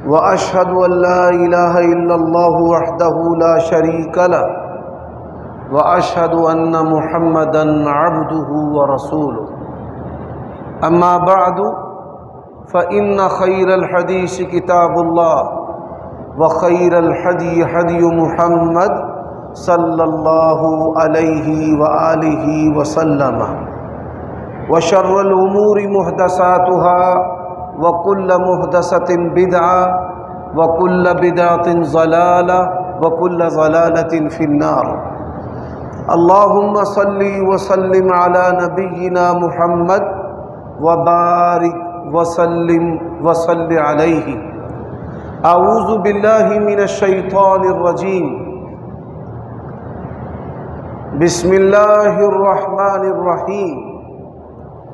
وأشهد أن لا إله إلا الله وحده لا شريك له وأشهد أن محمدًا عبده ورسوله أما بعد فإن خير الحديث كتاب الله وخير الهدي هدي محمد صلى الله عليه وآله وسلم وشر الأمور محدثاتها وكل محدثة بدعة وكل بدعة ضلالة وكل ضلالة في النار اللهم صل وسلم على نبينا محمد وبارك وسلم وصل عليه أعوذ بالله من الشيطان الرجيم بسم الله الرحمن الرحيم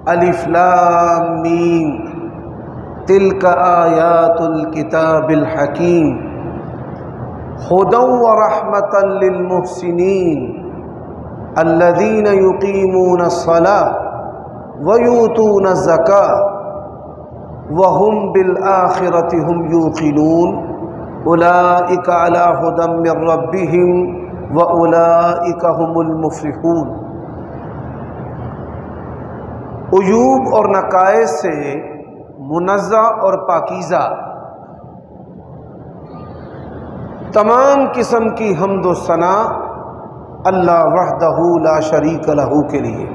ألف لام ميم تلك آيات الكتاب الحكيم هدى ورحمة للمحسنين الذين يقيمون الصلاة ويؤتون الزكاة وهم بالآخرة هم يوقنون أولئك على هدى من ربهم وأولئك هم المفلحون۔ عیوب اور نقائص سے منزہ اور پاکیزہ تمام قسم کی حمد و ثنا اللہ وحدہ لا شریک لہ کے لیے،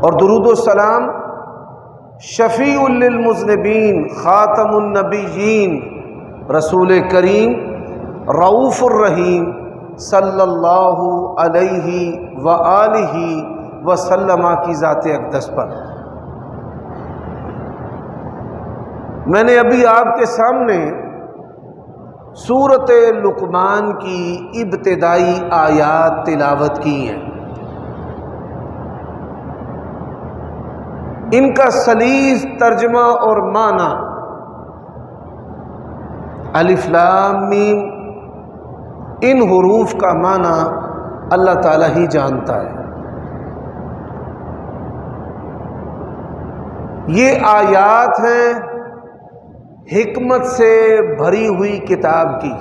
اور درود و سلام شفیع للمذنبین خاتم النبیین رسول کریم رؤوف الرحیم صلی اللہ علیہ وآلہ وسلم کی ذات اقدس پر۔ میں نے ابھی آپ کے سامنے سورۃ لقمان کی ابتدائی آیات تلاوت کی ہیں۔ ان کا سلیس ترجمہ اور معنی الف لام میم، ان حروف کا معنی اللہ تعالی ہی جانتا ہے۔ یہ آیات ہیں حکمت سے بھری ہوئی کتاب کی،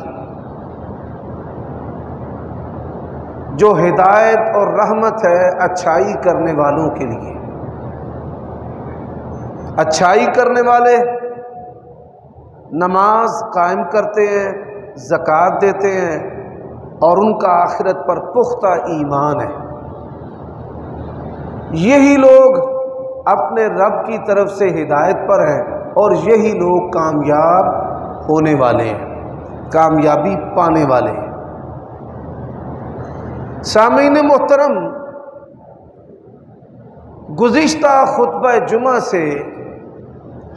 جو ہدایت اور رحمت ہے اچھائی کرنے والوں کے لیے۔ اچھائی کرنے والے نماز قائم کرتے ہیں، زکوٰۃ دیتے ہیں، اور ان کا آخرت پر پختہ ایمان ہے۔ یہی لوگ اپنے رب کی طرف سے ہدایت پر ہیں، اور یہی لوگ کامیاب ہونے والے ہیں، کامیابی پانے والے ہیں۔ سامعین محترم، گزشتہ خطبہ جمعہ سے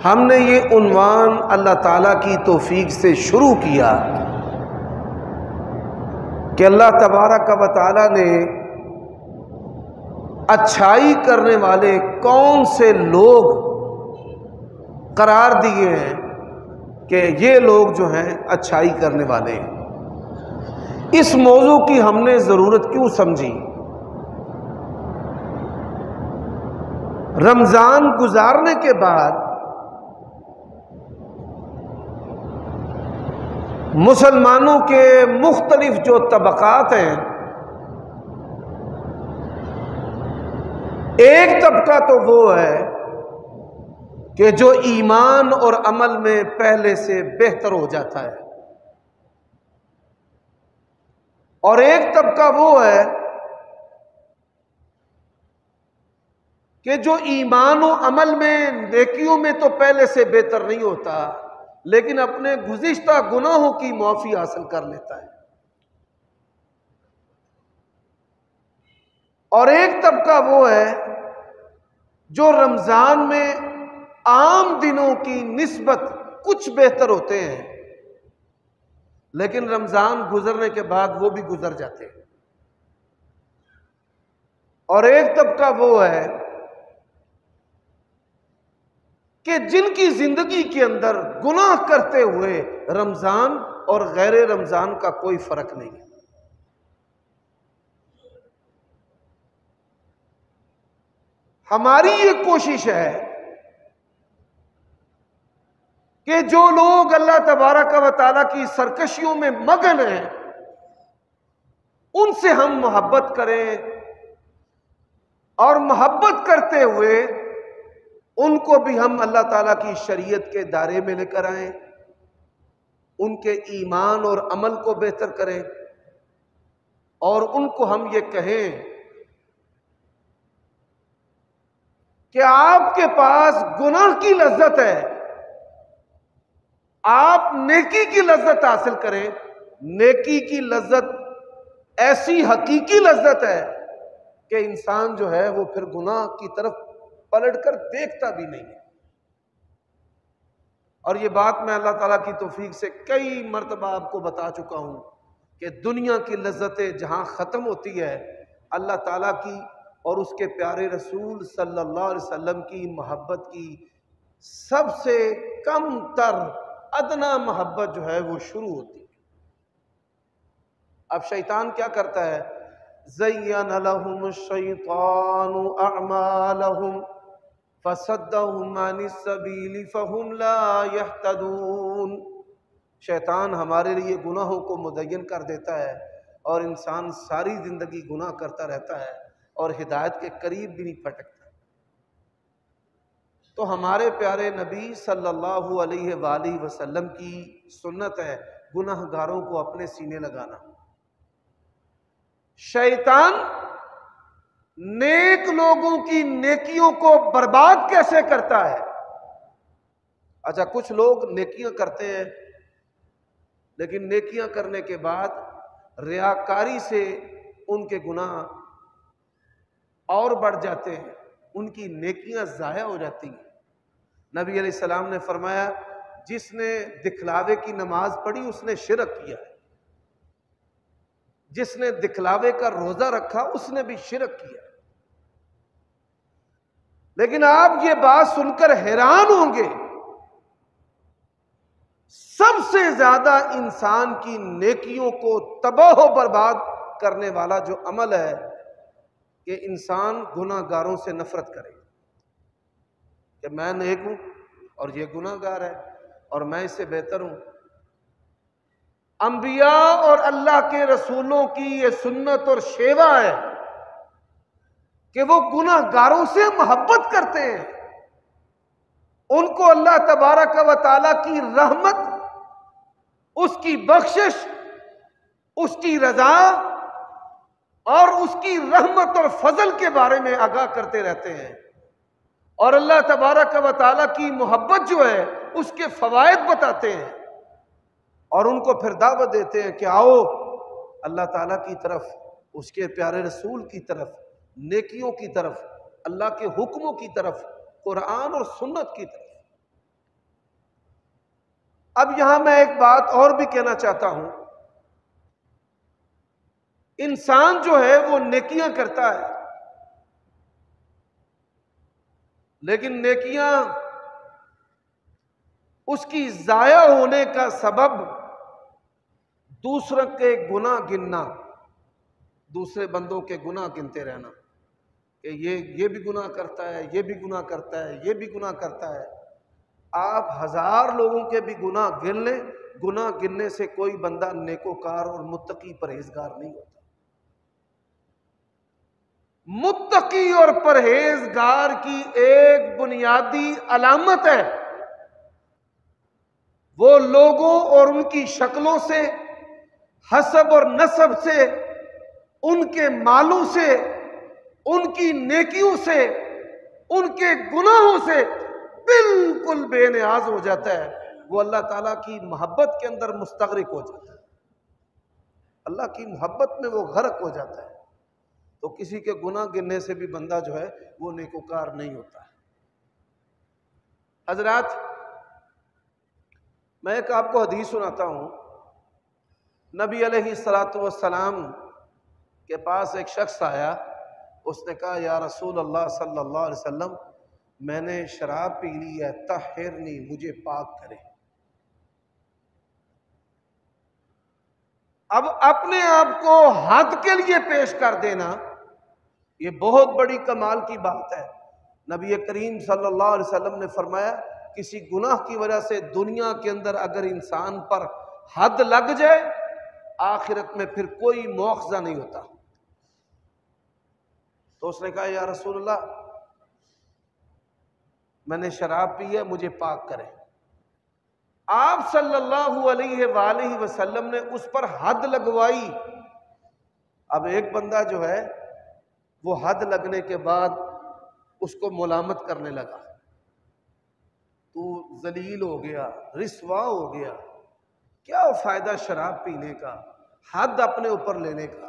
ہم نے یہ عنوان اللہ تعالیٰ کی توفیق سے شروع کیا کہ اللہ تبارک و تعالیٰ نے اچھائی کرنے والے کون سے لوگ قرار دیے ہیں کہ یہ لوگ جو ہیں اچھائی کرنے والے ہیں۔ اس موضوع کی ہم نے ضرورت کیوں سمجھی؟ رمضان گزارنے کے بعد مسلمانوں کے مختلف جو طبقات ہیں، ایک طبقہ تو وہ ہے کہ جو ایمان اور عمل میں پہلے سے بہتر ہو جاتا ہے، اور ایک طبقہ وہ ہے کہ جو ایمان و عمل میں نیکیوں میں تو پہلے سے بہتر نہیں ہوتا، لیکن اپنے گزشتہ گناہوں کی معافی حاصل کر لیتا ہے۔ اور ایک طبقہ وہ ہے جو رمضان میں عام دنوں کی نسبت کچھ بہتر ہوتے ہیں، لیکن رمضان گزرنے کے بعد وہ بھی گزر جاتے ہیں۔ اور ایک طبقہ وہ ہے کہ جن کی زندگی کے اندر گناہ کرتے ہوئے رمضان اور غیر رمضان کا کوئی فرق نہیں ہے۔ ہماری یہ کوشش ہے کہ جو لوگ اللہ تبارک و تعالیٰ کی سرکشیوں میں مگن ہیں ان سے ہم محبت کریں، اور محبت کرتے ہوئے ان کو بھی ہم اللہ تعالیٰ کی شریعت کے دائرے میں لے کر آئیں، ان کے ایمان اور عمل کو بہتر کریں، اور ان کو ہم یہ کہیں کہ آپ کے پاس گناہ کی لذت ہے، آپ نیکی کی لذت حاصل کریں۔ نیکی کی لذت ایسی حقیقی لذت ہے کہ انسان جو ہے وہ پھر گناہ کی طرف پلٹ کر دیکھتا بھی نہیں ہے۔ اور یہ بات میں اللہ تعالیٰ کی توفیق سے کئی مرتبہ آپ کو بتا چکا ہوں کہ دنیا کی لذتیں جہاں ختم ہوتی ہے، اللہ تعالیٰ کی اور اس کے پیارے رسول صلی اللہ علیہ وسلم کی محبت کی سب سے کم تر ادنا محبت جو ہے وہ شروع ہوتی ہے۔ اب شیطان کیا کرتا ہے؟ زین لہم الشیطان اعمالہم فصدہم عن السبیل فہم لا یہتدون۔ شیطان ہمارے لیے گناہوں کو مزین کر دیتا ہے اور انسان ساری زندگی گناہ کرتا رہتا ہے اور ہدایت کے قریب بھی نہیں پھٹکتا۔ تو ہمارے پیارے نبی صلی اللہ علیہ وآلہ وسلم کی سنت ہے گناہ گاروں کو اپنے سینے لگانا۔ شیطان نیک لوگوں کی نیکیوں کو برباد کیسے کرتا ہے؟ اچھا، کچھ لوگ نیکیاں کرتے ہیں لیکن نیکیاں کرنے کے بعد ریاکاری سے ان کے گناہ اور بڑھ جاتے ہیں، ان کی نیکیاں ضائع ہو جاتی ہیں۔ نبی علیہ السلام نے فرمایا جس نے دکھلاوے کی نماز پڑھی اس نے شرک کیا ہے، جس نے دکھلاوے کا روزہ رکھا اس نے بھی شرک کیا۔ لیکن آپ یہ بات سن کر حیران ہوں گے، سب سے زیادہ انسان کی نیکیوں کو تباہ و برباد کرنے والا جو عمل ہے کہ انسان گناہ گاروں سے نفرت کرے کہ میں نیک ہوں اور یہ گناہ گار ہے اور میں اس سے بہتر ہوں۔ انبیاء اور اللہ کے رسولوں کی یہ سنت اور شیوا ہے کہ وہ گناہ گاروں سے محبت کرتے ہیں، ان کو اللہ تبارک و تعالیٰ کی رحمت، اس کی بخشش، اس کی رضا اور اس کی رحمت اور فضل کے بارے میں آگاہ کرتے رہتے ہیں، اور اللہ تبارک و تعالیٰ کی محبت جو ہے اس کے فوائد بتاتے ہیں، اور ان کو پھر دعوت دیتے ہیں کہ آؤ اللہ تعالیٰ کی طرف، اس کے پیارے رسول کی طرف، نیکیوں کی طرف، اللہ کے حکموں کی طرف، قرآن اور سنت کی طرف۔ اب یہاں میں ایک بات اور بھی کہنا چاہتا ہوں، انسان جو ہے وہ نیکیاں کرتا ہے لیکن نیکیاں اس کی ضائع ہونے کا سبب دوسروں کے گناہ گننا، دوسرے بندوں کے گناہ گنتے رہنا کہ یہ بھی گناہ کرتا ہے، یہ بھی گناہ کرتا ہے، یہ بھی گناہ کرتا ہے۔ آپ 1000 لوگوں کے بھی گناہ گن لیں، گناہ گننے سے کوئی بندہ نیکوکار اور متقی پرہیزگار نہیں ہوتا۔ متقی اور پرہیزگار کی ایک بنیادی علامت ہے وہ لوگوں اور ان کی شکلوں سے، حسب اور نسب سے، ان کے مالوں سے، ان کی نیکیوں سے، ان کے گناہوں سے بالکل بے نیاز ہو جاتا ہے، وہ اللہ تعالیٰ کی محبت کے اندر مستغرق ہو جاتا ہے، اللہ کی محبت میں وہ غرق ہو جاتا ہے۔ تو کسی کے گناہ گننے سے بھی بندہ جو ہے وہ نیکوکار نہیں ہوتا ہے۔ حضرات، میں ایک آپ کو حدیث سناتا ہوں۔ نبی علیہ الصلاۃ والسلام کے پاس ایک شخص آیا، اس نے کہا یا رسول اللہ صلی اللہ علیہ وسلم، میں نے شراب پی لی ہے، طہرنی، مجھے پاک کرے۔ اب اپنے آپ کو حد کے لیے پیش کر دینا یہ بہت بڑی کمال کی بات ہے۔ نبی کریم صلی اللہ علیہ وسلم نے فرمایا کسی گناہ کی وجہ سے دنیا کے اندر اگر انسان پر حد لگ جائے، آخرت میں پھر کوئی مواخذہ نہیں ہوتا۔ تو اس نے کہا یا رسول اللہ میں نے شراب پی ہے، مجھے پاک کرے۔ آپ صلی اللہ علیہ وآلہ وسلم نے اس پر حد لگوائی۔ اب ایک بندہ جو ہے وہ حد لگنے کے بعد اس کو ملامت کرنے لگا، تو ذلیل ہو گیا، رسوا ہو گیا، کیا فائدہ شراب پینے کا، حد اپنے اوپر لینے کا۔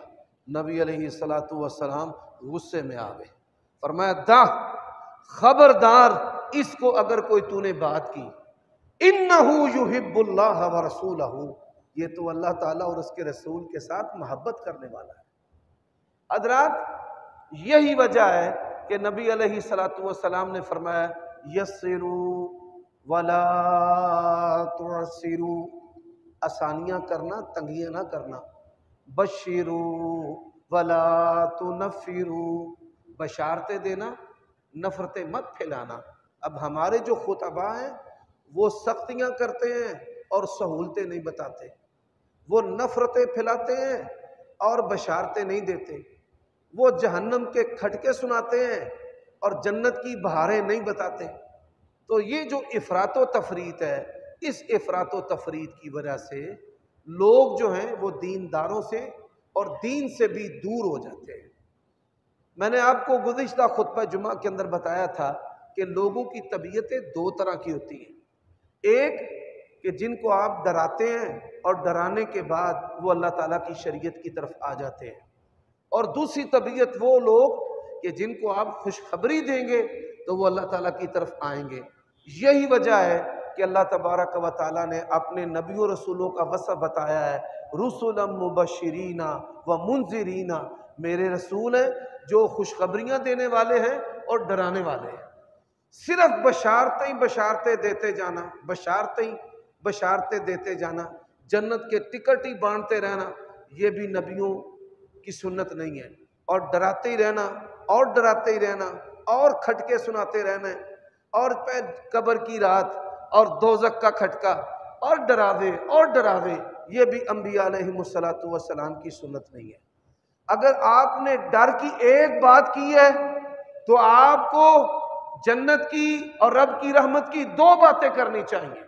نبی علیہ الصلوۃ والسلام غصے میں آ گئے، فرمایا دا خبردار، اس کو اگر کوئی تو نے بات کی، انہو یحب اللہ ورسولہ، یہ تو اللہ تعالیٰ اور اس کے رسول کے ساتھ محبت کرنے والا ہے۔ حضرات یہی وجہ ہے کہ نبی علیہ الصلوۃ والسلام نے فرمایا یسروا ولا تعسروا، آسانیاں کرنا، تنگیاں نہ کرنا، بشروا ولا تنفروا، بشارتیں دینا، نفرتیں مت پھیلانا۔ اب ہمارے جو خطباء ہیں وہ سختیاں کرتے ہیں اور سہولتیں نہیں بتاتے، وہ نفرتیں پھیلاتے ہیں اور بشارتیں نہیں دیتے، وہ جہنم کے کھٹکے سناتے ہیں اور جنت کی بہاریں نہیں بتاتے۔ تو یہ جو افراط و تفریط ہے، اس افراط و تفریط کی وجہ سے لوگ جو ہیں وہ دینداروں سے اور دین سے بھی دور ہو جاتے ہیں۔ میں نے آپ کو گزشتہ خطبہ جمعہ کے اندر بتایا تھا کہ لوگوں کی طبیعتیں دو طرح کی ہوتی ہیں، ایک کہ جن کو آپ ڈراتے ہیں اور ڈرانے کے بعد وہ اللہ تعالیٰ کی شریعت کی طرف آ جاتے ہیں، اور دوسری طبیعت وہ لوگ کہ جن کو آپ خوشخبری دیں گے تو وہ اللہ تعالیٰ کی طرف آئیں گے۔ یہی وجہ ہے کہ اللہ تبارک و تعالیٰ نے اپنے نبی و رسولوں کا وصف بتایا ہے، رسلا مبشرین و منذرین، میرے رسول ہیں جو خوشخبریاں دینے والے ہیں اور ڈرانے والے ہیں۔ صرف بشارتیں دیتے جانا، بشارتیں دیتے جانا، جنت کے ٹکٹ ہی بانٹتے رہنا، یہ بھی نبیوں کی سنت نہیں ہے۔ اور ڈراتے ہی رہنا اور ڈراتے ہی رہنا اور کھٹکے سناتے رہنا اور پہ قبر کی رات اور دوزخ کا کھٹکا اور ڈراوے، یہ بھی انبیاء علیہم السلام کی سنت نہیں ہے۔ اگر آپ نے ڈر کی ایک بات کی ہے تو آپ کو جنت کی اور رب کی رحمت کی دو باتیں کرنی چاہیے۔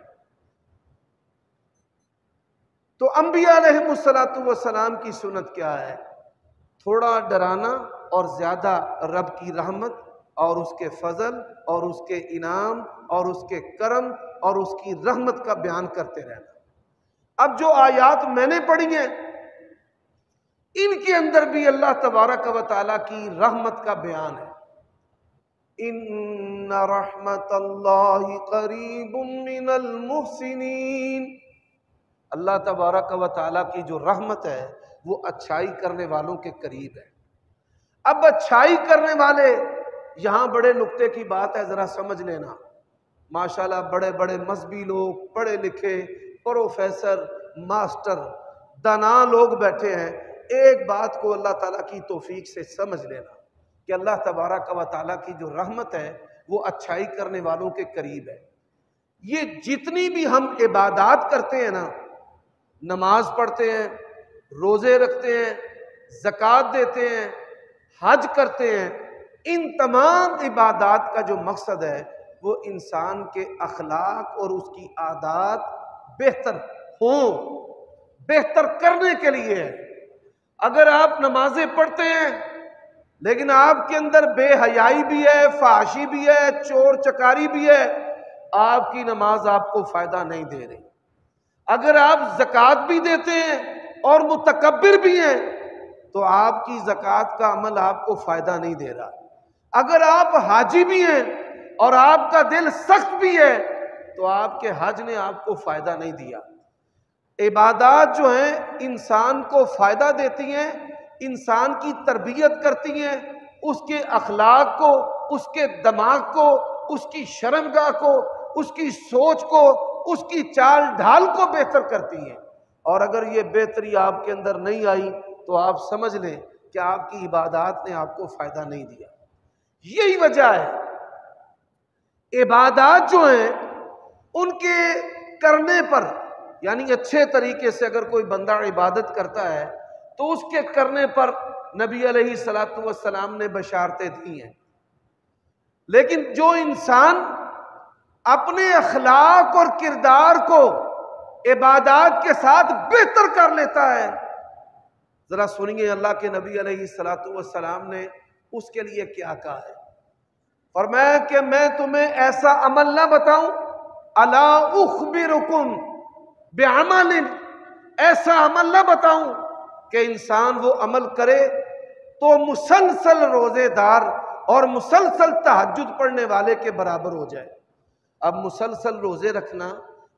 تو انبیاء علیہم السلام کی سنت کیا ہے؟ تھوڑا ڈرانا اور زیادہ رب کی رحمت اور اس کے فضل اور اس کے انعام اور اس کے کرم اور اس کی رحمت کا بیان کرتے رہنا۔ اب جو آیات میں نے پڑھی ہیں ان کے اندر بھی اللہ تبارک و تعالیٰ کی رحمت کا بیان ہے۔ ان رحمت اللہ قریب من المحسنین، اللہ تبارک و تعالیٰ کی جو رحمت ہے وہ اچھائی کرنے والوں کے قریب ہے۔ اب اچھائی کرنے والے، یہاں بڑے نکتے کی بات ہے، ذرا سمجھ لینا۔ ماشاءاللہ بڑے بڑے مذہبی لوگ، پڑھے لکھے پروفیسر، ماسٹر، دانا لوگ بیٹھے ہیں، ایک بات کو اللہ تعالیٰ کی توفیق سے سمجھ لینا کہ اللہ تبارک و تعالیٰ کی جو رحمت ہے وہ اچھائی کرنے والوں کے قریب ہے۔ یہ جتنی بھی ہم عبادات کرتے ہیں نا، نماز پڑھتے ہیں، روزے رکھتے ہیں، زکوٰۃ دیتے ہیں، حج کرتے ہیں، ان تمام عبادات کا جو مقصد ہے وہ انسان کے اخلاق اور اس کی عادات بہتر ہوں، بہتر کرنے کے لیے ہے۔ اگر آپ نمازیں پڑھتے ہیں لیکن آپ کے اندر بے حیائی بھی ہے، فحاشی بھی ہے، چور چکاری بھی ہے، آپ کی نماز آپ کو فائدہ نہیں دے رہی۔ اگر آپ زکوٰۃ بھی دیتے ہیں اور متکبر بھی ہیں تو آپ کی زکوٰۃ کا عمل آپ کو فائدہ نہیں دے رہا۔ اگر آپ حاجی بھی ہیں اور آپ کا دل سخت بھی ہے تو آپ کے حج نے آپ کو فائدہ نہیں دیا۔ عبادات جو ہیں انسان کو فائدہ دیتی ہیں، انسان کی تربیت کرتی ہیں، اس کے اخلاق کو، اس کے دماغ کو، اس کی شرمگاہ کو، اس کی سوچ کو، اس کی چال ڈھال کو بہتر کرتی ہیں۔ اور اگر یہ بہتری آپ کے اندر نہیں آئی تو آپ سمجھ لیں کہ آپ کی عبادات نے آپ کو فائدہ نہیں دیا۔ یہی وجہ ہے عبادات جو ہیں ان کے کرنے پر، یعنی اچھے طریقے سے اگر کوئی بندہ عبادت کرتا ہے تو اس کے کرنے پر نبی علیہ الصلوۃ والسلام نے بشارتیں دی ہیں. لیکن جو انسان اپنے اخلاق اور کردار کو عبادات کے ساتھ بہتر کر لیتا ہے، ذرا سنیے اللہ کے نبی علیہ الصلوۃ والسلام نے اس کے لیے کیا کہا ہے. فرمایا کہ میں تمہیں ایسا عمل نہ بتاؤں، الا اخبرکم بعمل، ایسا عمل نہ بتاؤں کہ انسان وہ عمل کرے تو مسلسل روزے دار اور مسلسل تہجد پڑھنے والے کے برابر ہو جائے. اب مسلسل روزے رکھنا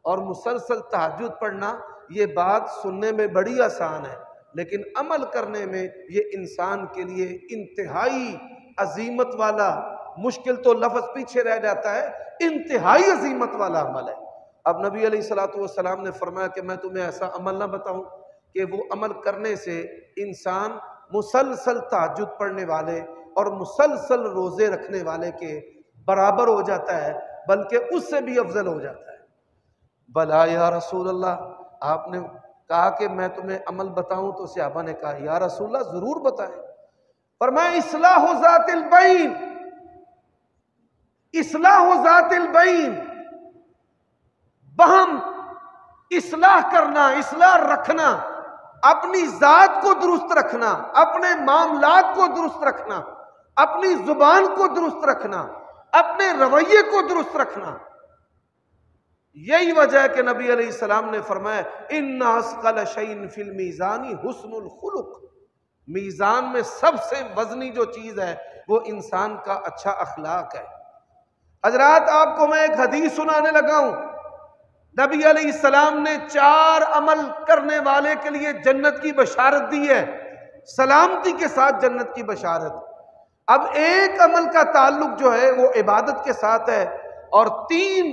اور مسلسل تہجد پڑھنا یہ بات سننے میں بڑی آسان ہے، لیکن عمل کرنے میں یہ انسان کے لیے انتہائی عظیمت والا، مشکل تو لفظ پیچھے رہ جاتا ہے، انتہائی عظیمت والا عمل ہے. اب نبی علیہ الصلوۃ والسلام نے فرمایا کہ میں تمہیں ایسا عمل نہ بتاؤں کہ وہ عمل کرنے سے انسان مسلسل تہجد پڑھنے والے اور مسلسل روزے رکھنے والے کے برابر ہو جاتا ہے، بلکہ اس سے بھی افضل ہو جاتا ہے. بلا یا رسول اللہ، آپ نے کہا کہ میں تمہیں عمل بتاؤں، تو صحابہ نے کہا یا رسول اللہ ضرور بتائیں. فرمایا اصلاح ذات البین، اصلاح ذات البین، بہم اصلاح کرنا، اصلاح رکھنا، اپنی ذات کو درست رکھنا، اپنے معاملات کو درست رکھنا، اپنی زبان کو درست رکھنا، اپنے رویے کو درست رکھنا. یہی وجہ ہے کہ نبی علیہ السلام نے فرمایا ان اثقل شیء فی المیزان حسن الخلق، میزان میں سب سے وزنی جو چیز ہے وہ انسان کا اچھا اخلاق ہے. حضرات آپ کو میں ایک حدیث سنانے لگا ہوں. نبی علیہ السلام نے 4 عمل کرنے والے کے لیے جنت کی بشارت دی ہے، سلامتی کے ساتھ جنت کی بشارت. اب ایک عمل کا تعلق جو ہے وہ عبادت کے ساتھ ہے، اور 3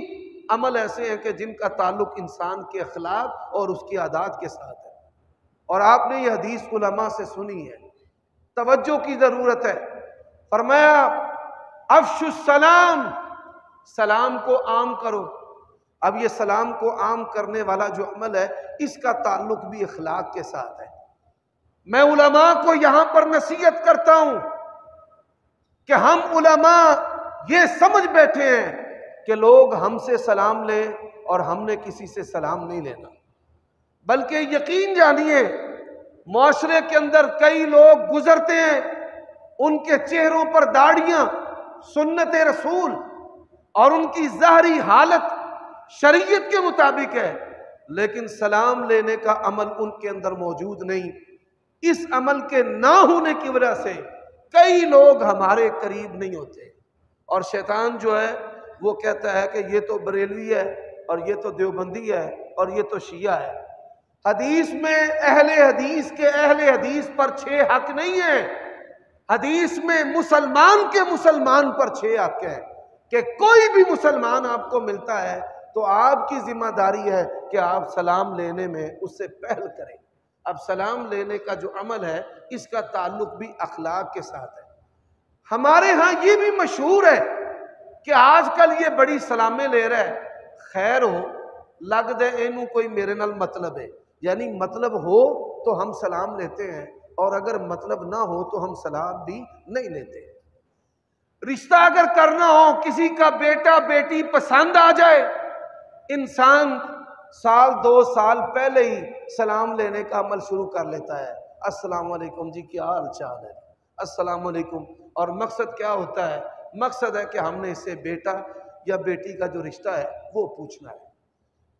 عمل ایسے ہیں کہ جن کا تعلق انسان کے اخلاق اور اس کی عادات کے ساتھ ہے. اور آپ نے یہ حدیث علماء سے سنی ہے، توجہ کی ضرورت ہے. فرمایا افشوا السلام، سلام کو عام کرو. اب یہ سلام کو عام کرنے والا جو عمل ہے اس کا تعلق بھی اخلاق کے ساتھ ہے. میں علماء کو یہاں پر نصیحت کرتا ہوں کہ ہم علماء یہ سمجھ بیٹھے ہیں کہ لوگ ہم سے سلام لیں اور ہم نے کسی سے سلام نہیں لینا، بلکہ یقین جانیے معاشرے کے اندر کئی لوگ گزرتے ہیں، ان کے چہروں پر داڑھیاں سنت رسول اور ان کی ظاہری حالت شریعت کے مطابق ہے، لیکن سلام لینے کا عمل ان کے اندر موجود نہیں. اس عمل کے نہ ہونے کی وجہ سے کئی لوگ ہمارے قریب نہیں ہوتے، اور شیطان جو ہے وہ کہتا ہے کہ یہ تو بریلوی ہے اور یہ تو دیوبندی ہے اور یہ تو شیعہ ہے. حدیث میں اہل حدیث کے اہل حدیث پر 6 حق نہیں ہیں، حدیث میں مسلمان کے مسلمان پر 6 حق ہیں کہ کوئی بھی مسلمان آپ کو ملتا ہے تو آپ کی ذمہ داری ہے کہ آپ سلام لینے میں اس سے پہل کریں. اب سلام لینے کا جو عمل ہے اس کا تعلق بھی اخلاق کے ساتھ ہے. ہمارے ہاں یہ بھی مشہور ہے کہ آج کل یہ بڑی سلامیں لے رہا ہے، خیر ہو لگ دے اینو کوئی میرے نال مطلب ہے، یعنی مطلب ہو تو ہم سلام لیتے ہیں، اور اگر مطلب نہ ہو تو ہم سلام بھی نہیں لیتے. رشتہ اگر کرنا ہو، کسی کا بیٹا بیٹی پسند آ جائے، انسان 1-2 سال پہلے ہی سلام لینے کا عمل شروع کر لیتا ہے. السلام علیکم جی، کیا حال چال ہے، السلام علیکم. اور مقصد کیا ہوتا ہے؟ مقصد ہے کہ ہم نے اس سے بیٹا یا بیٹی کا جو رشتہ ہے وہ پوچھنا ہے.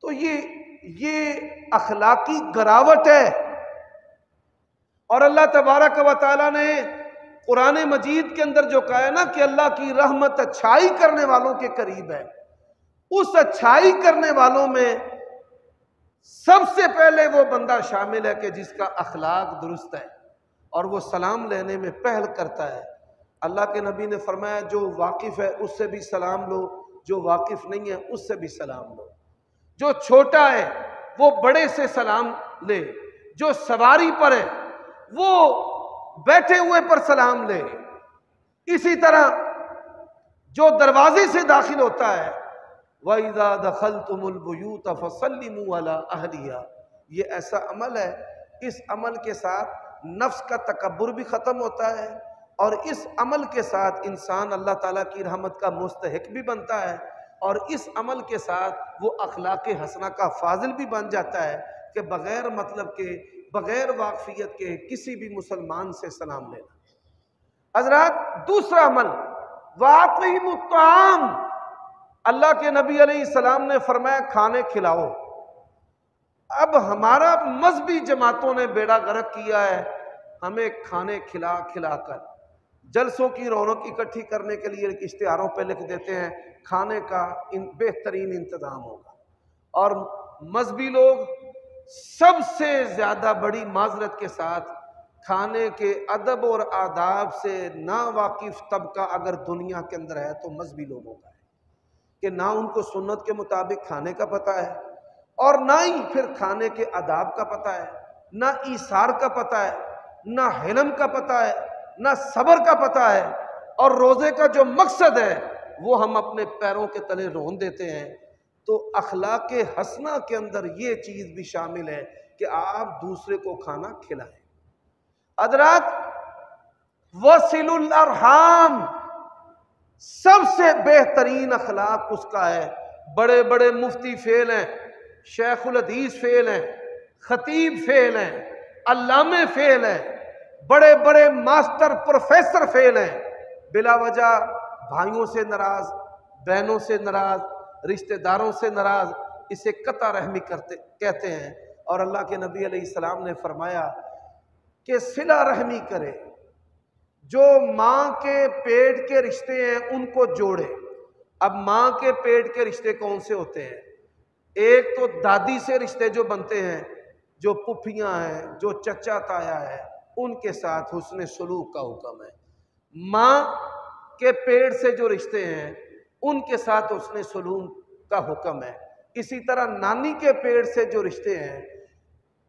تو یہ اخلاقی گراوٹ ہے. اور اللہ تبارک و تعالیٰ نے قرآن مجید کے اندر جو کہا ہے نا کہ اللہ کی رحمت اچھائی کرنے والوں کے قریب ہے، اس اچھائی کرنے والوں میں سب سے پہلے وہ بندہ شامل ہے کہ جس کا اخلاق درست ہے اور وہ سلام لینے میں پہل کرتا ہے. اللہ کے نبی نے فرمایا جو واقف ہے اس سے بھی سلام لو، جو واقف نہیں ہے اس سے بھی سلام لو. جو چھوٹا ہے وہ بڑے سے سلام لے، جو سواری پر ہے وہ بیٹھے ہوئے پر سلام لے. اسی طرح جو دروازے سے داخل ہوتا ہے وَإِذَا دَخَلْتُمُ الْبُيُوتَ فَسَلِّمُوا عَلَىٰ أَهْلِهَا، یہ ایسا عمل ہے، اس عمل کے ساتھ نفس کا تکبر بھی ختم ہوتا ہے، اور اس عمل کے ساتھ انسان اللہ تعالیٰ کی رحمت کا مستحق بھی بنتا ہے، اور اس عمل کے ساتھ وہ اخلاق حسنہ کا فاضل بھی بن جاتا ہے کہ بغیر مطلب کے، بغیر واقفیت کے کسی بھی مسلمان سے سلام لینا۔ حضرات، دوسرا عمل وَأَطْعِمُوا الطَّعَامَ، اللہ کے نبی علیہ السلام نے فرمایا کھانے کھلاؤ۔ اب ہمارا مذہبی جماعتوں نے بیڑا غرق کیا ہے، ہمیں کھانے کھلا کھلا کر جلسوں کی رونق اکٹھی کرنے کے لیے اشتہاروں پہ لکھ دیتے ہیں کھانے کا بہترین انتظام ہوگا، اور مذہبی لوگ سب سے زیادہ بڑی معذرت کے ساتھ کھانے کے ادب اور آداب سے ناواقف طبقہ اگر دنیا کے اندر ہے تو مذہبی لوگوں کا ہے، کہ نہ ان کو سنت کے مطابق کھانے کا پتہ ہے، اور نہ ہی پھر کھانے کے آداب کا پتہ ہے، نہ ایثار کا پتہ ہے، نہ حلم کا پتہ ہے، نہ صبر کا پتہ ہے، اور روزے کا جو مقصد ہے وہ ہم اپنے پیروں کے تلے رون دیتے ہیں۔ تو اخلاق حسنہ کے اندر یہ چیز بھی شامل ہے کہ آپ دوسرے کو کھانا کھلائیں۔ حضرات، وصل الارحام، سب سے بہترین اخلاق اس کا ہے۔ بڑے بڑے مفتی فیل ہیں، شیخ الحدیث فیل ہیں، خطیب فیل ہیں، علامے فیل ہیں، بڑے بڑے ماسٹر پروفیسر فیل ہیں، بلا وجہ بھائیوں سے ناراض، بہنوں سے ناراض، رشتہ داروں سے ناراض، اسے قطع رحمی کہتے ہیں۔ اور اللہ کے نبی علیہ السلام نے فرمایا کہ صلہ رحمی کرے، جو ماں کے پیٹ کے رشتے ہیں ان کو جوڑے۔ اب ماں کے پیٹ کے رشتے کون سے ہوتے ہیں؟ ایک تو دادی سے رشتے جو بنتے ہیں، جو پھپھیاں ہیں، جو چچا تایا ہے، ان کے ساتھ حسن سلوک کا حکم ہے۔ ماں کے پیٹ سے جو رشتے ہیں ان کے ساتھ حسن سلوک کا حکم ہے۔ اسی طرح نانی کے پیٹ سے جو رشتے ہیں،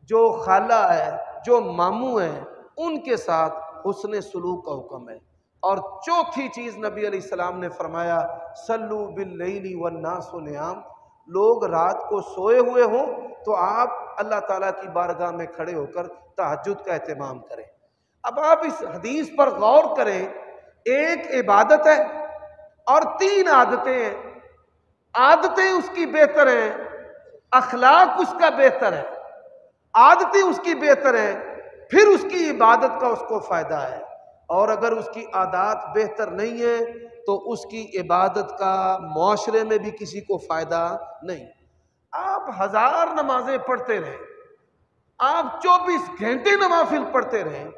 جو خالہ ہے، جو ماموں ہیں، ان کے ساتھ حسن سلوک کا حکم ہے۔ اور چوتھی چیز نبی علیہ السلام نے فرمایا صلو باللیل والناس نیام، لوگ رات کو سوئے ہوئے ہوں تو آپ اللہ تعالیٰ کی بارگاہ میں کھڑے ہو کر تہجد کا اہتمام کریں۔ اب آپ اس حدیث پر غور کریں، ایک عبادت ہے اور 3 عادتیں ہیں۔ عادتیں اس کی بہتر ہیں، اخلاق اس کا بہتر ہے، عادتیں اس کی بہتر ہیں، پھر اس کی عبادت کا اس کو فائدہ ہے، اور اگر اس کی عادات بہتر نہیں ہیں تو اس کی عبادت کا معاشرے میں بھی کسی کو فائدہ نہیں۔ آپ 1000 نمازیں پڑھتے رہیں، آپ 24 گھنٹے نوافل پڑھتے رہیں،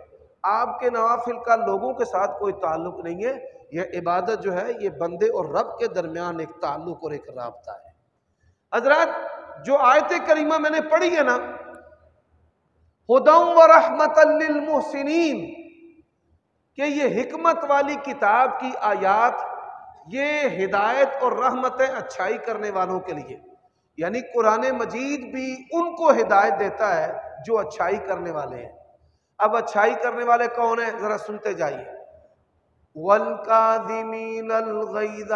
آپ کے نوافل کا لوگوں کے ساتھ کوئی تعلق نہیں ہے۔ یہ عبادت جو ہے یہ بندے اور رب کے درمیان ایک تعلق اور ایک رابطہ ہے۔ حضرات، جو آیت کریمہ میں نے پڑھی ہے نا، ہدی ورحمۃ للمحسنین، کہ یہ حکمت والی کتاب کی آیات یہ ہدایت اور رحمت ہے اچھائی کرنے والوں کے لیے، یعنی قرآن مجید بھی ان کو ہدایت دیتا ہے جو اچھائی کرنے والے ہیں۔ اب اچھائی کرنے والے کون ہیں؟ ذرا سنتے جائیے۔ وَالْكَاظِمِينَ الْغَيْظَ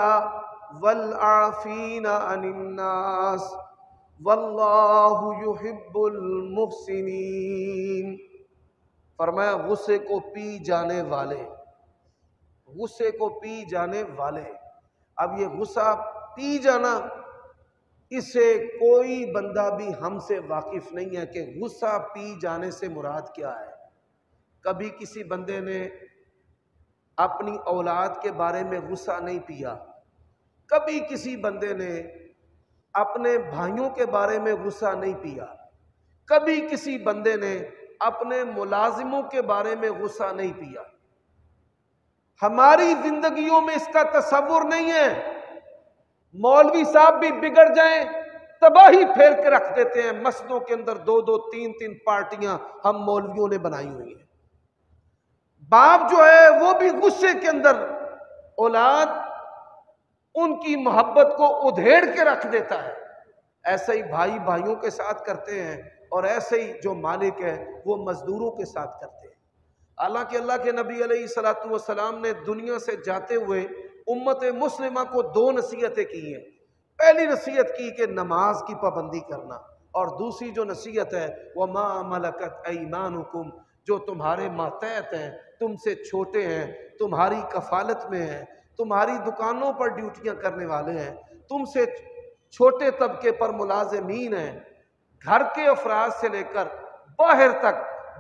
وَالْعَافِينَ عَنِ النَّاسِ وَاللَّهُ يُحِبُّ الْمُحْسِنِينَ، فرمایا غصے کو پی جانے والے، غصے کو پی جانے والے۔ اب یہ غصہ پی جانا، اسے کوئی بندہ بھی ہم سے واقف نہیں ہے کہ غصہ پی جانے سے مراد کیا ہے۔ کبھی کسی بندے نے اپنی اولاد کے بارے میں غصہ نہیں پیا، کبھی کسی بندے نے اپنے بھائیوں کے بارے میں غصہ نہیں پیا، کبھی کسی بندے نے اپنے ملازموں کے بارے میں غصہ نہیں پیا۔ ہماری زندگیوں میں اس کا تصور نہیں ہے۔ مولوی صاحب بھی بگڑ جائیں تباہی پھیر کے رکھ دیتے ہیں، مسجدوں کے اندر 2-2 3-3 پارٹیاں ہم مولویوں نے بنائی ہوئی ہیں۔ باپ جو ہے وہ بھی غصے کے اندر اولاد ان کی محبت کو ادھیڑ کے رکھ دیتا ہے۔ ایسے ہی بھائی بھائیوں کے ساتھ کرتے ہیں، اور ایسے ہی جو مالک ہے وہ مزدوروں کے ساتھ کرتے ہیں۔ حالانکہ اللہ کے نبی علیہ الصلوۃ والسلام نے دنیا سے جاتے ہوئے امت مسلمہ کو 2 نصیحتیں کی ہیں۔ پہلی نصیحت کی کہ نماز کی پابندی کرنا، اور دوسری جو نصیحت ہے وَمَا مَلَكَتْ أَيْمَانُكُمْ، جو تمہارے ماتحت ہیں، تم سے چھوٹے ہیں، تمہاری کفالت میں ہیں، تمہاری دکانوں پر ڈیوٹیاں کرنے والے ہیں، تم سے چھوٹے طبقے پر ملازمین ہیں، گھر کے افراد سے لے کر باہر تک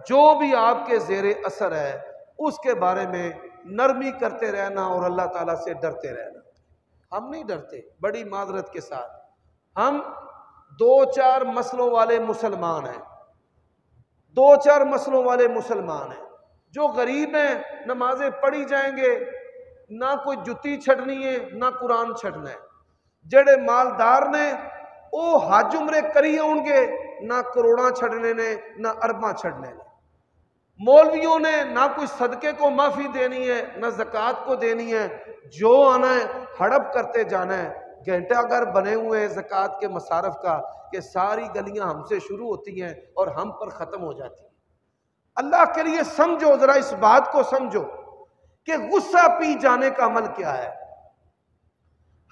جو بھی آپ کے زیر اثر ہے اس کے بارے میں نرمی کرتے رہنا اور اللہ تعالیٰ سے ڈرتے رہنا۔ ہم نہیں ڈرتے، بڑی معذرت کے ساتھ، ہم دو چار مسئلوں والے مسلمان ہیں، دو چار مسئلوں والے مسلمان ہیں۔ جو غریب ہیں نمازیں پڑھی جائیں گے، نہ کوئی جتی چھڑنی ہے نہ قرآن چھڑنا ہے۔ جڑے مالدار نے وہ حج عمرے کری ہوں گے، نہ کروڑاں چھڑنے نے نہ ارباں چھڑنے نے۔ مولویوں نے نہ کوئی صدقے کو معافی دینی ہے نہ زکوٰۃ کو دینی ہے، جو آنا ہے ہڑپ کرتے جانا ہے۔ گھنٹہ گھر بنے ہوئے ہیں زکوٰۃ کے مصارف کا کہ ساری گلیاں ہم سے شروع ہوتی ہیں اور ہم پر ختم ہو جاتی ہیں۔ اللہ کے لیے سمجھو، ذرا اس بات کو سمجھو کہ غصہ پی جانے کا عمل کیا ہے۔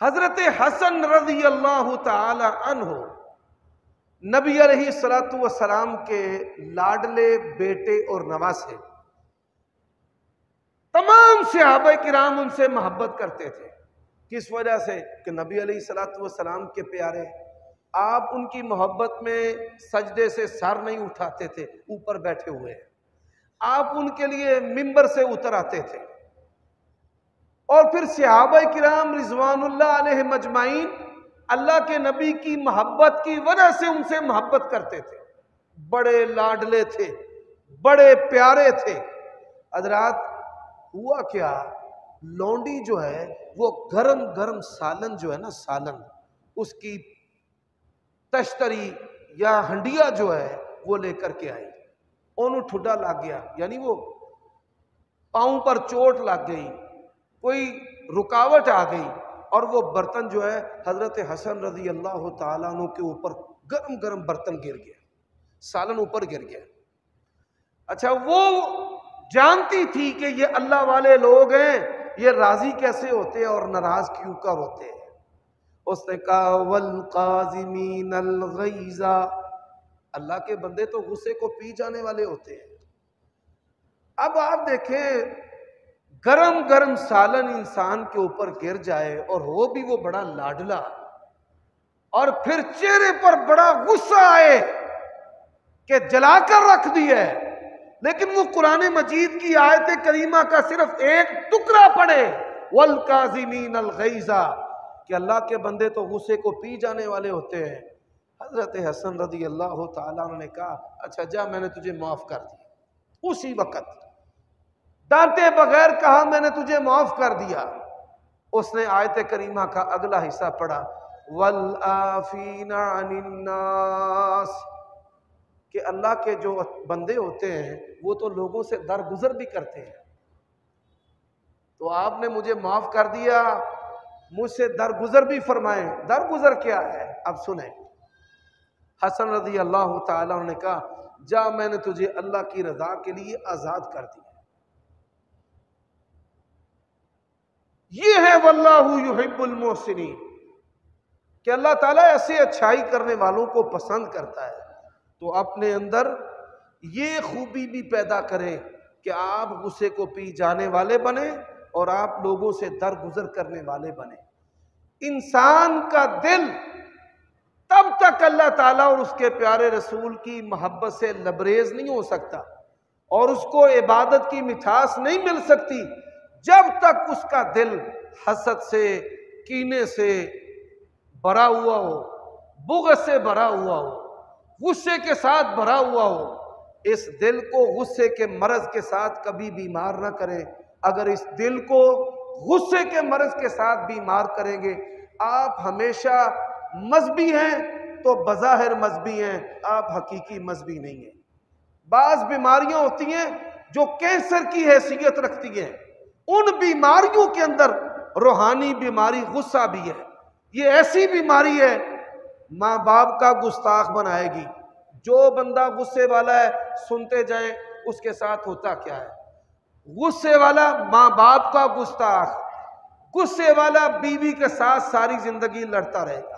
حضرت حسن رضی اللہ تعالی عنہ نبی علیہ السلام کے لاڈلے بیٹے اور نواسے، تمام صحابہ کرام ان سے محبت کرتے تھے۔ کس وجہ سے؟ کہ نبی علیہ السلام کے پیارے، آپ ان کی محبت میں سجدے سے سر نہیں اٹھاتے تھے، اوپر بیٹھے ہوئے، آپ ان کے لیے منبر سے اتر آتے تھے، اور پھر صحابہ کرام رضوان اللہ علیہ مجمعین اللہ کے نبی کی محبت کی وجہ سے ان سے محبت کرتے تھے، بڑے لاڈلے تھے، بڑے پیارے تھے۔ حضرات ہوا کیا، لونڈی جو ہے وہ گرم گرم سالن جو ہے نا، سالن اس کی تشتری یا ہنڈیا جو ہے وہ لے کر کے آئی، انہوں ٹھڈا لگ گیا، یعنی وہ پاؤں پر چوٹ لگ گئی، کوئی رکاوٹ آ گئی، اور وہ برتن جو ہے حضرت حسن رضی اللہ تعالیٰ عنہ کے اوپر گرم گرم برتن گر گیا، سالن اوپر گر گیا۔ اچھا وہ جانتی تھی کہ یہ اللہ والے لوگ ہیں، یہ راضی کیسے ہوتے ہیں اور ناراض کیوں کر ہوتے ہیں۔ اس نے کہا والقاظمین الغیظ، اللہ کے بندے تو غصے کو پی جانے والے ہوتے ہیں۔ اب آپ دیکھیں گرم گرم سالن انسان کے اوپر گر جائے اور ہو بھی وہ بڑا لاڈلا، اور پھر چہرے پر بڑا غصہ آئے کہ جلا کر رکھ دیا ہے، لیکن وہ قرآن مجید کی آیت کریمہ کا صرف ایک ٹکڑا پڑھے والکاظمین الغیظ، کہ اللہ کے بندے تو غصے کو پی جانے والے ہوتے ہیں۔ حضرت حسن رضی اللہ تعالیٰ عنہ نے کہا اچھا جا، میں نے تجھے معاف کر دیا۔ اسی وقت ڈانٹے بغیر کہا میں نے تجھے معاف کر دیا۔ اس نے آیت کریمہ کا اگلا حصہ پڑھا والعافین عن الناس، کہ اللہ کے جو بندے ہوتے ہیں وہ تو لوگوں سے درگزر بھی کرتے ہیں۔ تو آپ نے مجھے معاف کر دیا، مجھ سے درگزر بھی فرمائیں۔ درگزر کیا ہے؟ اب سنیں، حسن رضی اللہ تعالیٰ نے کہا جا، میں نے تجھے اللہ کی رضا کے لیے آزاد کر دیا۔ یہ ہے واللہ یحب المحسنین، کہ اللہ تعالیٰ ایسے اچھائی کرنے والوں کو پسند کرتا ہے۔ تو اپنے اندر یہ خوبی بھی پیدا کریں کہ آپ غصے کو پی جانے والے بنیں اور آپ لوگوں سے درگزر کرنے والے بنیں۔ انسان کا دل تب تک اللہ تعالیٰ اور اس کے پیارے رسول کی محبت سے لبریز نہیں ہو سکتا، اور اس کو عبادت کی مٹھاس نہیں مل سکتی جب تک اس کا دل حسد سے، کینے سے بھرا ہوا ہو، بغض سے بھرا ہوا ہو، غصے کے ساتھ بھرا ہوا ہو۔ اس دل کو غصے کے مرض کے ساتھ کبھی بیمار نہ کریں۔ اگر اس دل کو غصے کے مرض کے ساتھ بیمار کریں گے، آپ ہمیشہ مذہبی ہیں تو بظاہر مذہبی ہیں، آپ حقیقی مذہبی نہیں ہیں۔ بعض بیماریاں ہوتی ہیں جو کینسر کی حیثیت رکھتی ہیں، ان بیماریوں کے اندر روحانی بیماری غصہ بھی ہے۔ یہ ایسی بیماری ہے ماں باپ کا گستاخ بنائے گی۔ جو بندہ غصے والا ہے سنتے جائیں اس کے ساتھ ہوتا کیا ہے۔ غصے والا ماں باپ کا گستاخ، غصے والا بیوی کے ساتھ ساری زندگی لڑتا رہے گا،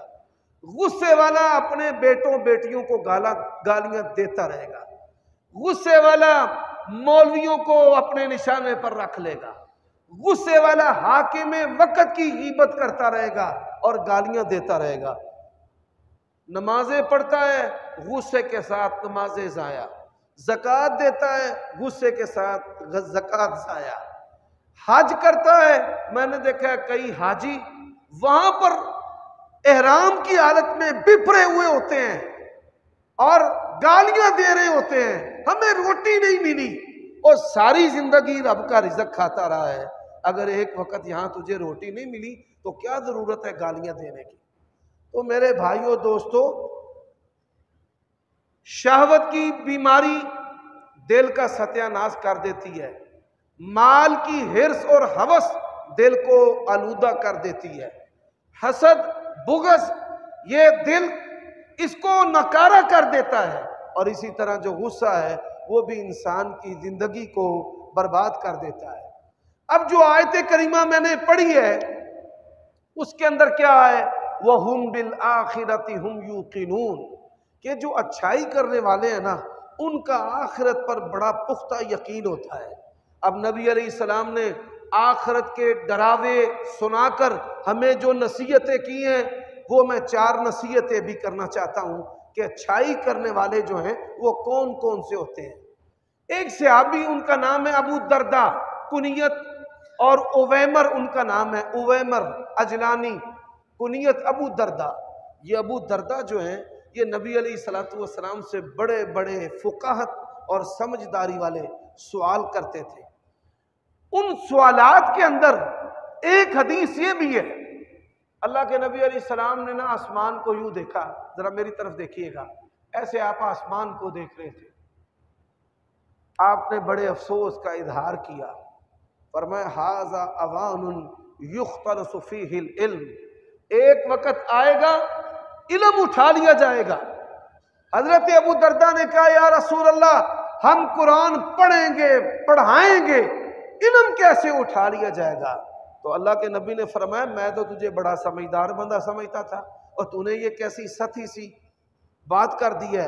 غصے والا اپنے بیٹوں بیٹیوں کو گالیاں دیتا رہے گا، غصے والا مولویوں کو اپنے نشانے پر رکھ لے گا، غصے والا حاکم وقت کی غیبت کرتا رہے گا اور گالیاں دیتا رہے گا۔ نمازیں پڑھتا ہے، غصے کے ساتھ نمازیں ضائع، زکوٰۃ دیتا ہے، غصے کے ساتھ زکوٰۃ ضائع، حج کرتا ہے۔ میں نے دیکھا ہے کئی حاجی وہاں پر احرام کی حالت میں بپھرے ہوئے ہوتے ہیں اور گالیاں دے رہے ہوتے ہیں، ہمیں روٹی نہیں ملی، اور ساری زندگی رب کا رزق کھاتا رہا ہے۔ اگر ایک وقت یہاں تجھے روٹی نہیں ملی تو کیا ضرورت ہے گالیاں دینے کی؟ تو میرے بھائیوں دوستو، شہوت کی بیماری دل کا ستیہ ناش کر دیتی ہے، مال کی حرص اور ہوس دل کو آلودہ کر دیتی ہے، حسد بغض یہ دل اس کو نکارا کر دیتا ہے، اور اسی طرح جو غصہ ہے وہ بھی انسان کی زندگی کو برباد کر دیتا ہے۔ اب جو آیت کریمہ میں نے پڑھی ہے اس کے اندر کیا ہے؟ وَهُمْ بِالْآخِرَةِ هُمْ يُوقِنُونَ، کہ جو اچھائی کرنے والے ہیں نا ان کا آخرت پر بڑا پختہ یقین ہوتا ہے۔ اب نبی علیہ السلام نے آخرت کے ڈراوے سنا کر ہمیں جو نصیحتیں کی ہیں وہ میں 4 نصیحتیں بھی کرنا چاہتا ہوں کہ اچھائی کرنے والے جو ہیں وہ کون کون سے ہوتے ہیں۔ ایک صحابی ان کا نام ہے ابو درداء کنیت، اور اویمر ان کا نام ہے، اویمر اجلانی کنیت ابو درداء۔ یہ ابو درداء جو ہیں یہ نبی علیہ السلام سے بڑے بڑے فقاہت اور سمجھداری والے سوال کرتے تھے۔ ان سوالات کے اندر ایک حدیث یہ بھی ہے، اللہ کے نبی علیہ السلام نے نا آسمان کو یوں دیکھا، ذرا میری طرف دیکھیے گا، ایسے آپ آسمان کو دیکھ رہے تھے، آپ نے بڑے افسوس کا اظہار کیا، فرمایا ھذا اوان یختلس فیہ العلم، ایک وقت آئے گا علم اٹھا لیا جائے گا۔ حضرت ابو درداء نے کہا یا رسول اللہ ہم قرآن پڑھیں گے پڑھائیں گے، علم کیسے اٹھا لیا جائے گا؟ تو اللہ کے نبی نے فرمایا میں تو تجھے بڑا سمجھدار بندہ سمجھتا تھا اور تو نے یہ کیسی سطحی سی بات کر دی ہے۔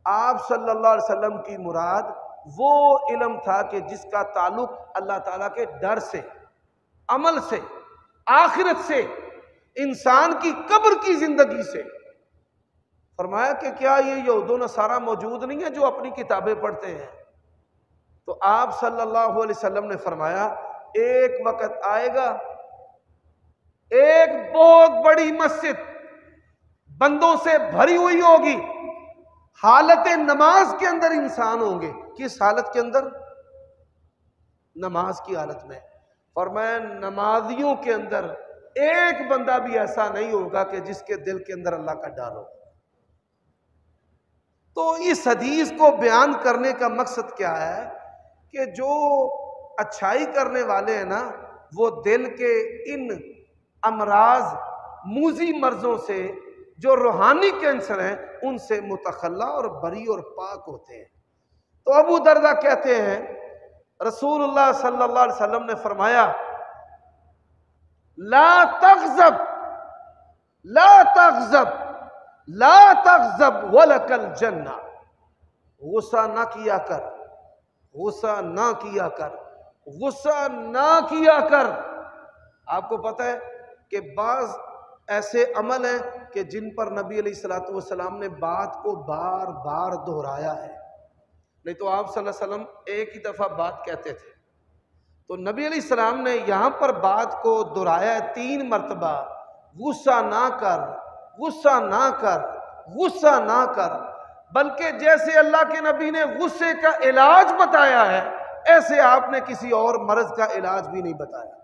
آپ صلی اللہ علیہ وسلم کی مراد وہ علم تھا کہ جس کا تعلق اللہ تعالیٰ کے ڈر سے، عمل سے، آخرت سے، انسان کی قبر کی زندگی سے۔ فرمایا کہ کیا یہ یہود و نصارہ موجود نہیں ہے جو اپنی کتابیں پڑھتے ہیں؟ تو آپ صلی اللہ علیہ وسلم نے فرمایا ایک وقت آئے گا، ایک بہت بڑی مسجد بندوں سے بھری ہوئی ہوگی، حالت نماز کے اندر انسان ہوں گے۔ کس حالت کے اندر؟ نماز کی حالت میں۔ فرمایا نمازیوں کے اندر ایک بندہ بھی ایسا نہیں ہوگا کہ جس کے دل کے اندر اللہ کا ڈر ہو۔ تو اس حدیث کو بیان کرنے کا مقصد کیا ہے کہ جو اچھائی کرنے والے ہیں نا وہ دل کے ان امراض موذی مرضوں سے جو روحانی کینسر ہیں ان سے متخلا اور بری اور پاک ہوتے ہیں۔ تو ابو درداء کہتے ہیں رسول اللہ صلی اللہ علیہ وسلم نے فرمایا لا تغضب لا تغضب لا تغضب ولک الجنہ، غصہ نہ کیا کر، غصہ نہ کیا کر، غصہ نہ کیا کر۔ آپ کو پتہ ہے کہ بعض ایسے عمل ہیں کہ جن پر نبی علیہ السلام نے بات کو بار بار دہرایا ہے، نہیں تو آپ صلی اللہ علیہ وسلم ایک ہی دفعہ بات کہتے تھے۔ تو نبی علیہ السلام نے یہاں پر بات کو دہرایا ہے 3 مرتبہ، غصہ نہ کر، غصہ نہ کر، غصہ نہ کر۔ بلکہ جیسے اللہ کے نبی نے غصے کا علاج بتایا ہے ایسے آپ نے کسی اور مرض کا علاج بھی نہیں بتایا۔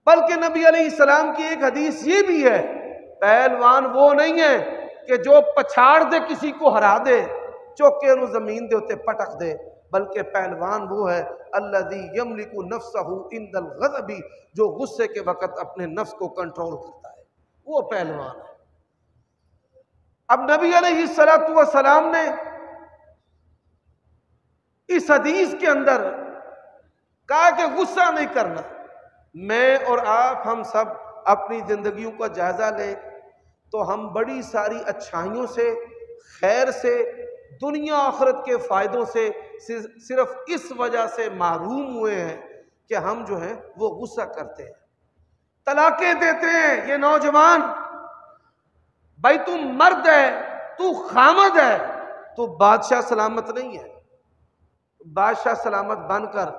بلکہ نبی علیہ السلام کی ایک حدیث یہ بھی ہے پہلوان وہ نہیں ہے کہ جو پچھاڑ دے کسی کو ہرا دے، چوکے انہوں زمین دے ہوتے پٹک دے، بلکہ پہلوان وہ ہے الذی یملک نفسہ عند الغضب، جو غصے کے وقت اپنے نفس کو کنٹرول کرتا ہے، وہ پہلوان ہے۔ اب نبی علیہ السلام نے اس حدیث کے اندر کہا کہ غصہ نہیں کرنا، میں اور آپ ہم سب اپنی زندگیوں کا جائزہ لیں تو ہم بڑی ساری اچھائیوں سے، خیر سے، دنیا آخرت کے فائدوں سے صرف اس وجہ سے محروم ہوئے ہیں کہ ہم جو ہیں وہ غصہ کرتے ہیں، طلاقیں دیتے ہیں۔ یہ نوجوان، بھائی تو مرد ہے، تو خامد ہے، تو بادشاہ سلامت نہیں ہے۔ بادشاہ سلامت بن کر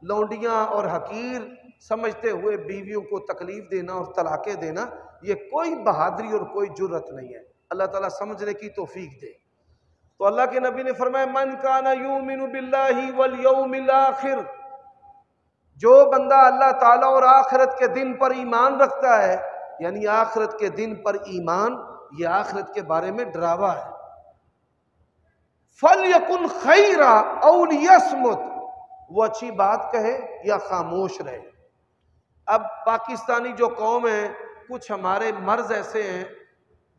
لونڈیاں اور حقیر سمجھتے ہوئے بیویوں کو تکلیف دینا اور طلاقیں دینا، یہ کوئی بہادری اور کوئی جرت نہیں ہے۔ اللہ تعالیٰ سمجھنے کی توفیق دے۔ تو اللہ کے نبی نے فرمایا من کان یؤمن باللہ والیوم الآخر، جو بندہ اللہ تعالیٰ اور آخرت کے دن پر ایمان رکھتا ہے، یعنی آخرت کے دن پر ایمان، یہ آخرت کے بارے میں ڈراوا ہے، فَلْيَكُنْ خَيْرًا أَوْ لِيَصْمُتْ، وہ اچھی بات کہے یا خاموش رہے۔ اب پاکستانی جو قوم ہے، کچھ ہمارے مرض ایسے ہیں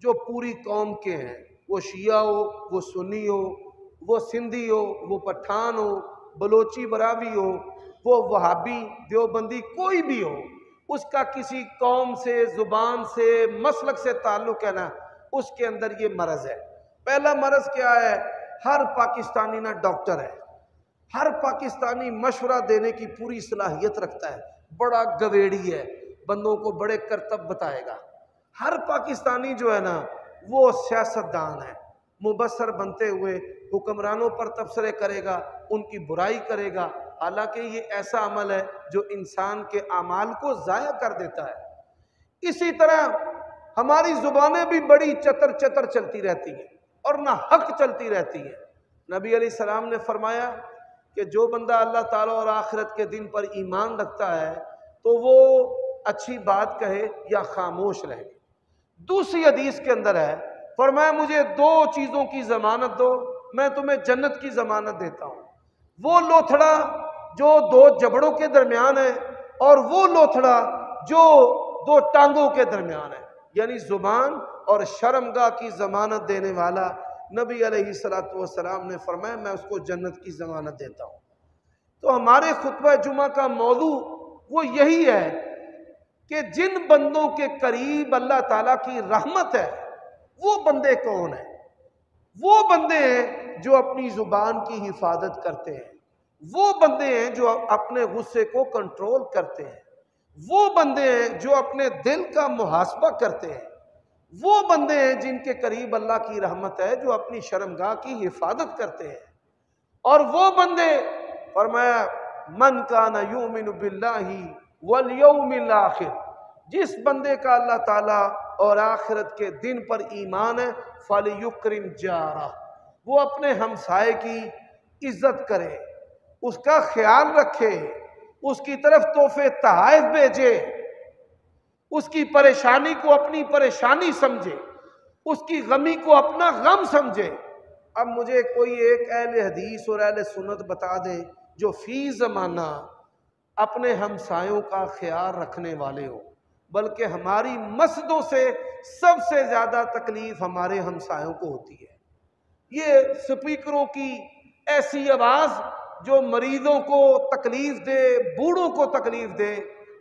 جو پوری قوم کے ہیں، وہ شیعہ ہو، وہ سنی ہو، وہ سندھی ہو، وہ پٹھان ہو، بلوچی براوی ہو، وہ وہابی دیوبندی، کوئی بھی ہو، اس کا کسی قوم سے، زبان سے، مسلک سے تعلق ہے نا، اس کے اندر یہ مرض ہے۔ پہلا مرض کیا ہے؟ ہر پاکستانی نہ ڈاکٹر ہے، ہر پاکستانی مشورہ دینے کی پوری صلاحیت رکھتا ہے، بڑا گویڑی ہے، بندوں کو بڑے کرتب بتائے گا۔ ہر پاکستانی جو ہے نا وہ سیاستدان ہے، مبصر بنتے ہوئے حکمرانوں پر تبصرے کرے گا، ان کی برائی کرے گا، حالانکہ یہ ایسا عمل ہے جو انسان کے اعمال کو ضائع کر دیتا ہے۔ اسی طرح ہماری زبانیں بھی بڑی چتر چتر چلتی رہتی ہیں اور نہ حق چلتی رہتی ہے۔ نبی علیہ السلام نے فرمایا کہ جو بندہ اللہ تعالیٰ اور آخرت کے دن پر ایمان رکھتا ہے تو وہ اچھی بات کہے یا خاموش رہے۔ دوسری حدیث کے اندر ہے، فرمایا مجھے دو چیزوں کی ضمانت دو، میں تمہیں جنت کی ضمانت دیتا ہوں۔ وہ لوتھڑا جو دو جبڑوں کے درمیان ہے، اور وہ لوتھڑا جو دو ٹانگوں کے درمیان ہے، یعنی زبان اور شرمگاہ کی ضمانت دینے والا نبی علیہ السلام نے فرمایا میں اس کو جنت کی ضمانت دیتا ہوں۔ تو ہمارے خطبہ جمعہ کا موضوع وہ یہی ہے کہ جن بندوں کے قریب اللہ تعالیٰ کی رحمت ہے، وہ بندے کون ہیں؟ وہ بندے ہیں جو اپنی زبان کی حفاظت کرتے ہیں، وہ بندے ہیں جو اپنے غصے کو کنٹرول کرتے ہیں، وہ بندے ہیں جو اپنے دل کا محاسبہ کرتے ہیں، وہ بندے ہیں جن کے قریب اللہ کی رحمت ہے، جو اپنی شرمگاہ کی حفاظت کرتے ہیں۔ اور وہ بندے، فرمایا من کان یؤمن باللہ والیوم الآخر، جس بندے کا اللہ تعالیٰ اور آخرت کے دن پر ایمان ہے، فَلْيُكْرِمْ جَارَهُ، وہ اپنے ہمسائے کی عزت کرے، اس کا خیال رکھے، اس کی طرف تحفے تحائف بھیجے، اس کی پریشانی کو اپنی پریشانی سمجھے، اس کی غمی کو اپنا غم سمجھے۔ اب مجھے کوئی ایک اہل حدیث اور اہل سنت بتا دے جو فی زمانہ اپنے ہمسایوں کا خیال رکھنے والے ہو، بلکہ ہماری مسجدوں سے سب سے زیادہ تکلیف ہمارے ہمسایوں کو ہوتی ہے۔ یہ سپیکروں کی ایسی آواز جو مریضوں کو تکلیف دے، بوڑھوں کو تکلیف دے،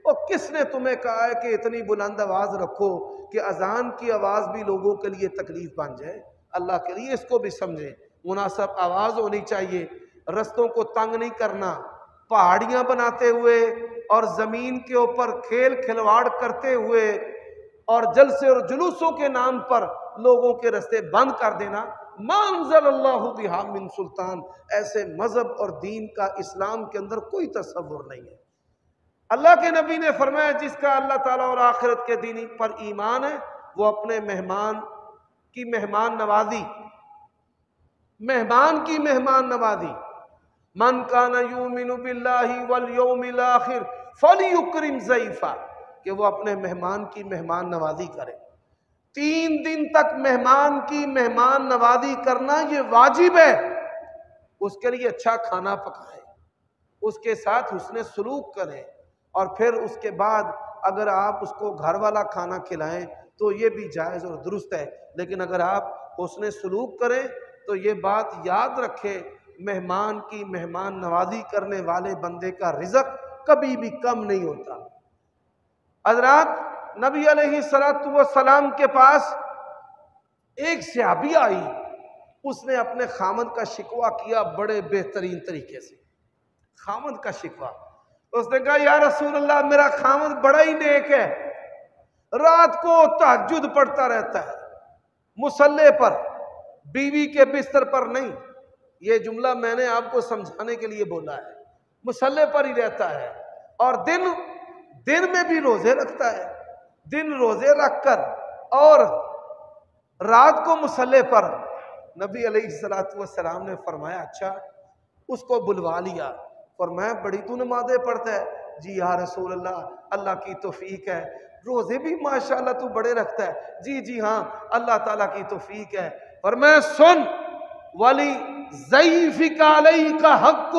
اور کس نے تمہیں کہا ہے کہ اتنی بلند آواز رکھو کہ اذان کی آواز بھی لوگوں کے لیے تکلیف بن جائے؟ اللہ کے لیے اس کو بھی سمجھیں، مناسب آواز ہونی چاہیے، رستوں کو تنگ نہیں کرنا، پہاڑیاں بناتے ہوئے اور زمین کے اوپر کھیل کھلواڑ کرتے ہوئے اور جلسے اور جلوسوں کے نام پر لوگوں کے رستے بند کر دینا، ما انزل اللہ بہا من سلطان، ایسے مذہب اور دین کا اسلام کے اندر کوئی تصور نہیں ہے۔ اللہ کے نبی نے فرمایا جس کا اللہ تعالیٰ اور آخرت کے دن پر ایمان ہے، وہ اپنے مہمان کی مہمان نوازی، من کان یؤمن باللہ والیوم الآخر فلیکرم ضیفہ، کہ وہ اپنے مہمان کی مہمان نوازی کرے۔ 3 دن تک مہمان کی مہمان نوازی کرنا یہ واجب ہے۔ اس کے لیے اچھا کھانا پکائے، اس کے ساتھ حسن سلوک کریں، اور پھر اس کے بعد اگر آپ اس کو گھر والا کھانا کھلائیں تو یہ بھی جائز اور درست ہے، لیکن اگر آپ حسن سلوک کریں تو یہ بات یاد رکھیں، مہمان کی مہمان نوازی کرنے والے بندے کا رزق کبھی بھی کم نہیں ہوتا۔ حضرات نبی علیہ الصلوۃ والسلام کے پاس ایک صحابی آئی، اس نے اپنے خامد کا شکوہ کیا بڑے بہترین طریقے سے، خامد کا شکوہ۔ اس نے کہا یا رسول اللہ میرا خامد بڑا ہی نیک ہے، رات کو تہجد پڑھتا رہتا ہے، مصلی پر، بیوی کے بستر پر نہیں۔ یہ جملہ میں نے آپ کو سمجھانے کے لیے بولا ہے، مصلی پر ہی رہتا ہے، اور دن میں بھی روزے رکھتا ہے، دن روزے رکھ کر اور رات کو مصلی پر۔ نبی علیہ السلام نے فرمایا اچھا، اس کو بلوا لیا، فرمایا بڑی تو نمازیں پڑھتا ہے؟ جی یا رسول اللہ، اللہ کی توفیق ہے، روزے بھی ماشاءاللہ تو بڑے رکھتا ہے۔ جی ہاں، اللہ تعالیٰ کی توفیق ہے۔ فرمایا سن، ولی ضیفک علیک حق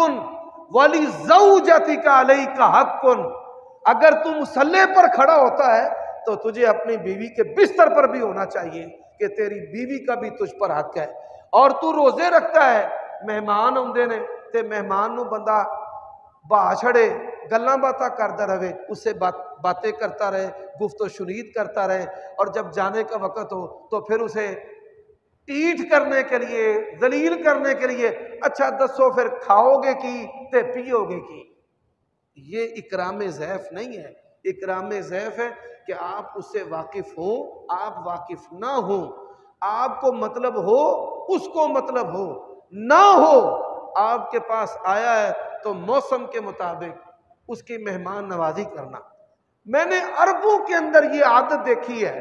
ولی زوجتک علیک حق، اگر تو مصلی پر کھڑا ہوتا ہے تو تجھے اپنی بیوی کے بستر پر بھی ہونا چاہیے کہ تیری بیوی کا بھی تجھ پر حق ہے، اور تو روزے رکھتا ہے، مہمان آندے نے تے مہمان نو بندہ باہ چھڑے، گلاں باتاں کرتا رہے، اس سے باتیں کرتا رہے، گفت و شنید کرتا رہے، اور جب جانے کا وقت ہو تو پھر اسے ٹیٹ کرنے کے لیے، ذلیل کرنے کے لیے اچھا دسو پھر کھاؤ گے کی تے پیو گے کی۔ یہ اکرام ضیف نہیں ہے، اکرام ضیف ہے کہ آپ اس سے واقف ہو، آپ واقف نہ ہو، آپ کو مطلب ہو، اس کو مطلب ہو نہ ہو، آپ کے پاس آیا ہے تو موسم کے مطابق اس کی مہمان نوازی کرنا۔ میں نے عربوں کے اندر یہ عادت دیکھی ہے،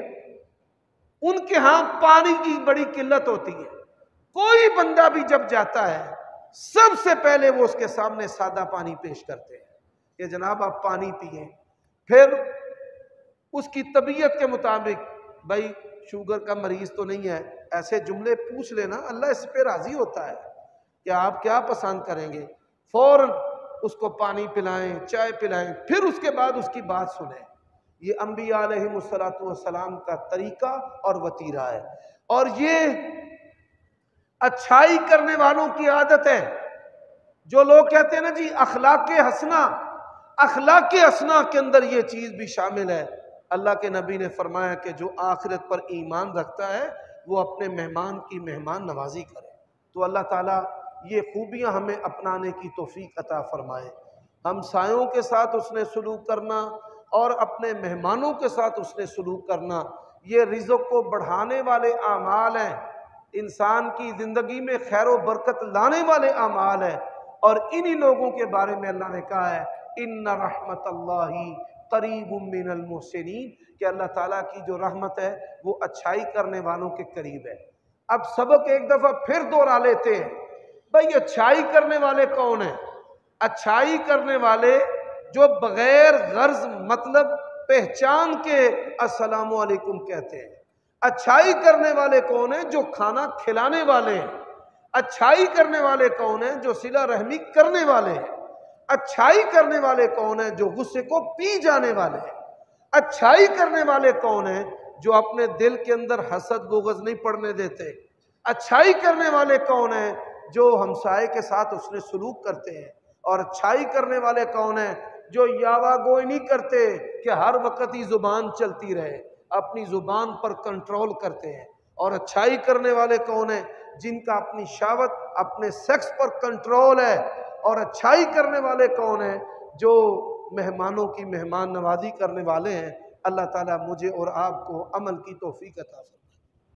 ان کے ہاں پانی کی بڑی قلت ہوتی ہے، کوئی بندہ بھی جب جاتا ہے سب سے پہلے وہ اس کے سامنے سادہ پانی پیش کرتے ہیں کہ جناب آپ پانی پئیں، پھر اس کی طبیعت کے مطابق بھائی شوگر کا مریض تو نہیں ہے، ایسے جملے پوچھ لینا، اللہ اس پہ راضی ہوتا ہے کہ آپ کیا پسند کریں گے، فوراً اس کو پانی پلائیں، چائے پلائیں، پھر اس کے بعد اس کی بات سنیں۔ یہ انبیاء علیہ السلام کا طریقہ اور وتیرہ ہے، اور یہ اچھائی کرنے والوں کی عادت ہے۔ جو لوگ کہتے ہیں نا جی اخلاق حسنہ، اخلاق حسنہ کے اندر یہ چیز بھی شامل ہے۔ اللہ کے نبی نے فرمایا کہ جو آخرت پر ایمان رکھتا ہے وہ اپنے مہمان کی مہمان نوازی کرے۔ تو اللہ تعالیٰ یہ خوبیاں ہمیں اپنانے کی توفیق عطا فرمائے۔ ہمسایوں کے ساتھ اس نے سلوک کرنا اور اپنے مہمانوں کے ساتھ اس نے سلوک کرنا، یہ رزق کو بڑھانے والے اعمال ہیں، انسان کی زندگی میں خیر و برکت لانے والے اعمال ہیں، اور انہی لوگوں کے بارے میں اللہ نے کہا ہے ان رحمت اللہ قریب من المحسنین، کہ اللہ تعالیٰ کی جو رحمت ہے وہ اچھائی کرنے والوں کے قریب ہے۔ اب سبق ایک دفعہ پھر دوہرا لیتے ہیں، بھئی اچھائی کرنے والے کون ہیں؟ اچھائی کرنے والے جو بغیر غرض مطلب پہچان کے السلام علیکم کہتے ہیں۔ اچھائی کرنے والے کون ہیں؟ جو کھانا کھلانے والے ہیں۔ اچھائی کرنے والے کون ہیں؟ جو صلہ رحمی کرنے والے ہیں۔ اچھائی کرنے والے کون ہیں؟ جو غصے کو پی جانے والے ہیں۔ اچھائی کرنے والے کون ہیں؟ جو اپنے دل کے اندر حسد بغض نہیں پڑنے دیتے۔ اچھائی کرنے والے کون ہیں؟ جو ہمسائے کے ساتھ اس نے سلوک کرتے ہیں۔ اور اچھائی کرنے والے کون ہیں؟ جو یاوا گوئی نہیں کرتے کہ ہر وقت ہی زبان چلتی رہے، اپنی زبان پر کنٹرول کرتے ہیں۔ اور اچھائی کرنے والے کون ہیں؟ جن کا اپنی شہوت، اپنے سیکس پر کنٹرول ہے۔ اور اچھائی کرنے والے کون ہیں؟ جو مہمانوں کی مہمان نوازی کرنے والے ہیں۔ اللہ تعالیٰ مجھے اور آپ کو عمل کی توفیق عطا فرمائے۔